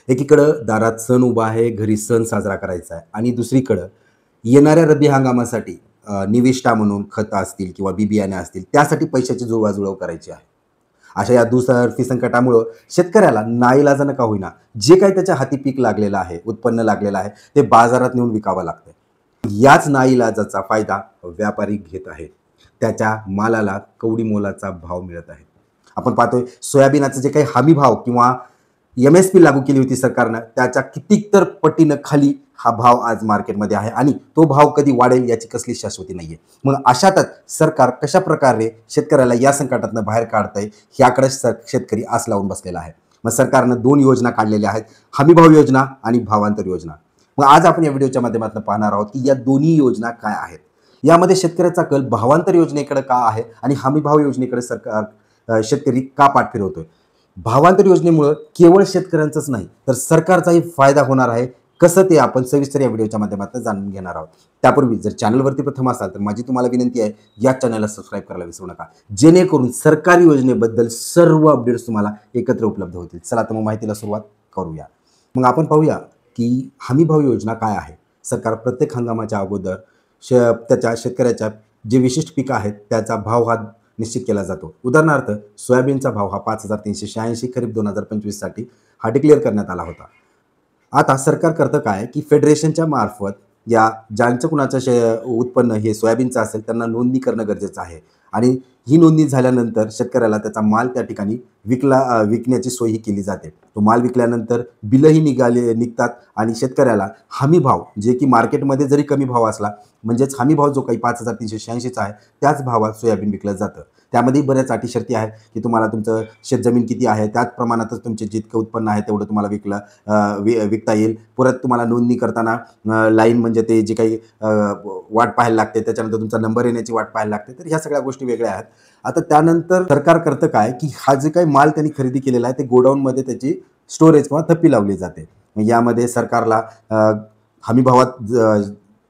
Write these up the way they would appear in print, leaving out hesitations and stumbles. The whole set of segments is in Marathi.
एकीकडं दारात सण उभा आहे, घरी सण साजरा करायचा आहे आणि दुसरीकडं येणाऱ्या रब्बी हंगामासाठी निविष्ठा म्हणून खतं असतील किंवा बी-बियाणे असतील, त्यासाठी पैशाची जुळवाजुळव करायची आहे. अशा या दुसरफी संकटामुळं शेतकऱ्याला नाईलाजानं का होईना, जे काही त्याच्या हाती पीक लागलेलं आहे, उत्पन्न लागलेलं आहे, ते बाजारात नेऊन विकावं लागतंय. याच नाईलाजाचा फायदा व्यापारी घेत आहेत. त्याच्या मालाला कवडी मोलाचा भाव मिळत आहे. आपण पाहतोय सोयाबीनाचे जे काही हमी भाव किंवा एम-एस-पी लागू केली होती सरकारनं, त्याच्या कितीक तर पटीनं खाली हा भाव आज मार्केटमध्ये आहे आणि तो भाव कधी वाढेल याची कसली शाश्वती नाहीये. मग अशातच सरकार कशाप्रकारे शेतकऱ्याला या संकटातनं बाहेर काढतंय याकडे शेतकरी आस लावून बसलेला आहे. मग सरकारनं 2 योजना काढलेल्या आहेत, हमीभाव योजना आणि भावांतर योजना. मग आज आपण या व्हिडिओच्या माध्यमातून पाहणार आहोत की या दोन्ही योजना काय आहेत. यामध्ये शेतकऱ्याचा कल भावांतर योजनेकडे का आहे आणि हमीभाव योजनेकडे शेतकरी का पाठ फिरवतोय. भावांतर योजनेमुळे केवळ शेतकऱ्यांचंच नाही तर सरकारचाही फायदा होणार आहे. कसं ते आपण सविस्तर या व्हिडिओच्या माध्यमातून जाणून घेणार आहोत. त्यापूर्वी जर चॅनलवरती प्रथम असाल तर माझी तुम्हाला विनंती आहे, या चॅनलला सबस्क्राईब करायला विसरू नका, जेणेकरून सरकारी योजनेबद्दल सर्व अपडेट्स तुम्हाला एकत्र उपलब्ध होतील. चला तर मग माहितीला सुरुवात करूया. मग आपण पाहूया की हमीभाव योजना काय आहे. सरकार प्रत्येक हंगामाच्या अगोदर त्याच्या शेतकऱ्याच्या जे विशिष्ट पिकं आहेत त्याचा भाव हा निश्चित केला जातो. उदाहरणार्थ सोयाबीनचा भाव हा 5,386 खरीप 2025 साठी हा डिक्लेअर करण्यात आला होता. आता सरकार करतं काय की फेडरेशनच्या मार्फत या ज्यांचं कुणाचं उत्पन्न हे सोयाबीनचं असेल त्यांना नोंदणी करणं गरजेचं आहे आणि ही नोंदणी झाल्यानंतर शेतकऱ्याला त्याचा माल त्या ठिकाणी विकण्याची सोय ही केली जाते. तो माल विकल्यानंतर बिलही निघतात आणि शेतकऱ्याला हमी भाव जे की मार्केटमध्ये जरी कमी भाव असला म्हणजेच हमी भाव जो काही 5,386चा आहे त्याच भावात सोयाबीन विकलं जातं. त्यामध्ये बऱ्याच अटी शर्ती आहेत की तुम्हाला तुमचं शेतजमीन किती आहे त्याच प्रमाणातच तुमचे जितकं उत्पन्न आहे तेवढं तुम्हाला विकता येईल. परत तुम्हाला नोंदणी करताना लाईन म्हणजे ते जे काही वाट पाहायला लागते, त्याच्यानंतर तुमचा नंबर येण्याची वाट पाहायला लागते. तर ह्या सगळ्या गोष्टी वेगळ्या आहेत. आता त्यानंतर सरकार करतं काय की हा जे काही माल त्यांनी खरेदी केलेला आहे ते गोडाऊनमध्ये त्याची स्टोरेज किंवा थप्पी लावली जाते. यामध्ये सरकारला हमीभावात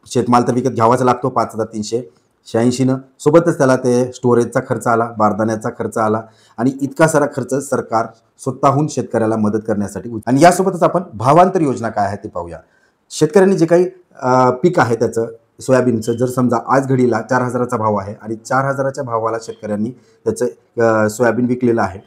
शेतमाल तर विकत घ्यावाच लागतो 5,386नं. सोबतच त्याला ते स्टोरेजचा खर्च आला, बारदाण्याचा खर्च आला आणि इतका सारा खर्च सरकार स्वतःहून शेतकऱ्याला मदत करण्यासाठी. आणि यासोबतच आपण भावांतर योजना काय आहे ते पाहूया. शेतकऱ्यांनी जे काही पीक आहे त्याचं सोयाबीनचं जर समजा आज घडीला 4,000चा भाव आहे आणि 4,000च्या भावाला शेतकऱ्यांनी त्याचं सोयाबीन विकलेलं आहे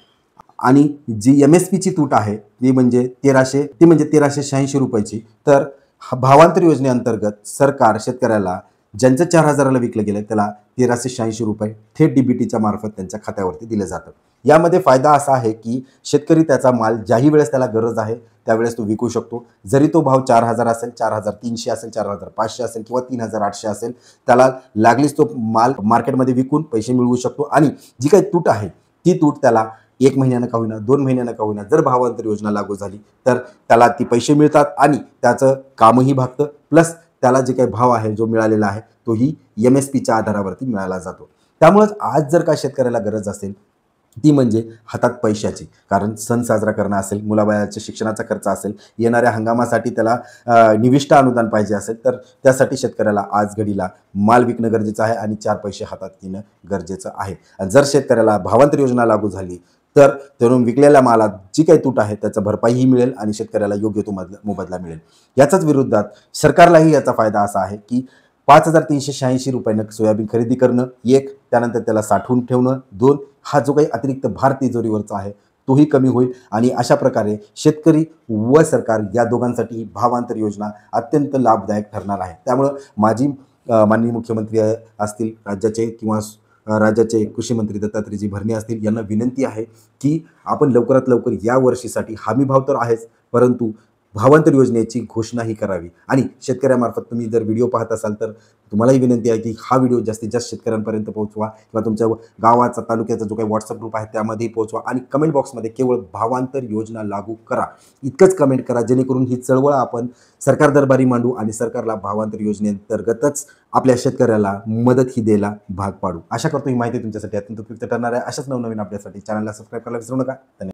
आणि जी एम-एस-पीची तूट आहे ती म्हणजे 1,386 रुपयाची. तर भावांतर योजनेअंतर्गत सरकार शेतकऱ्याला ज्यांचं 4,000ला विकलं गेलं त्याला 1,386 रुपये थेट DBTच्या मार्फत त्यांच्या खात्यावरती दिलं जातं. यामध्ये फायदा असा आहे की शेतकरी त्याचा माल ज्याही वेळेस त्याला गरज आहे त्यावेळेस तो विकू शकतो. जरी तो भाव 4,000 असेल, 4,300 असेल, 4,500 असेल किंवा 3,800 असेल, त्याला लागलीच तो माल मार्केटमध्ये विकून पैसे मिळवू शकतो. आणि जी काही तूट आहे ती तूट त्याला 1 महिन्यानं का होईना, 2 महिन्यानं का होईना, जर भावांतर योजना लागू झाली तर त्याला ती पैसे मिळतात आणि त्याचं कामही भागतं. प्लस त्याला जे काही भाव आहे जो मिळालेला आहे तोही एम-एस-पीच्या आधारावरती मिळाला जातो. त्यामुळंच आज जर का शेतकऱ्याला गरज असेल ती म्हणजे हातात पैशाची, कारण सण साजरा करणं असेल, मुलाबाळाच्या शिक्षणाचा खर्च असेल, येणाऱ्या हंगामासाठी त्याला निविष्ठा अनुदान पाहिजे असेल तर त्यासाठी शेतकऱ्याला आज घडीला माल विकणं गरजेचं आहे आणि 4 पैसे हातात घेणं गरजेचं आहे. आणि जर शेतकऱ्याला भावांतर योजना लागू झाली तर त्यातून विकलेल्या मालात जी काही तूट आहे त्याचा भरपाईही मिळेल आणि शेतकऱ्याला योग्य तो मोबदला मिळेल. याचाच विरोधात सरकारलाही याचा फायदा असा आहे की 5,386 रुपयानं सोयाबीन खरेदी करणं 1, त्यानंतर त्याला साठवून ठेवणं 2, हा जो काही अतिरिक्त भार तिजोरीवरचा आहे तोही कमी होईल. आणि अशा प्रकारे शेतकरी व सरकार या दोघांसाठी भावांतर योजना अत्यंत लाभदायक ठरणार आहे. त्यामुळं माननीय मुख्यमंत्री असतील राज्याचे किंवा राज्याचे कृषी मंत्री दत्तात्रेयजी भरणे असतील यांना विनंती आहे की आपण लवकरात लवकर या वर्षीसाठी हमीभाव तर आहेच परंतु भावांतर योजनेची घोषणाही करावी. आणि शेतकऱ्यामार्फत तुम्ही जर व्हिडिओ पाहत असाल तर तुम्हालाही विनंती आहे की हा व्हिडिओ जास्तीत जास्त शेतकऱ्यांपर्यंत पोहोचवा किंवा तुमच्या गावाचा तालुक्याचा जो काही व्हॉट्सअप ग्रुप आहे त्यामध्ये पोहोचवा आणि कमेंट बॉक्समध्ये केवळ भावांतर योजना लागू करा इतकंच कमेंट करा, जेणेकरून ही चळवळ आपण सरकार दरबारी मांडू आणि सरकारला भावांतर योजनेअंतर्गतच आपल्या शेतकऱ्याला मदत ही द्यायला भाग पाडू. आशा करतो ही माहिती तुमच्यासाठी अत्यंत उपयुक्त ठरणार आहे. अशाच नवनवीन अपडेटसाठी चॅनलला सबस्क्राईब करायला विसरू नका. धन्यवाद.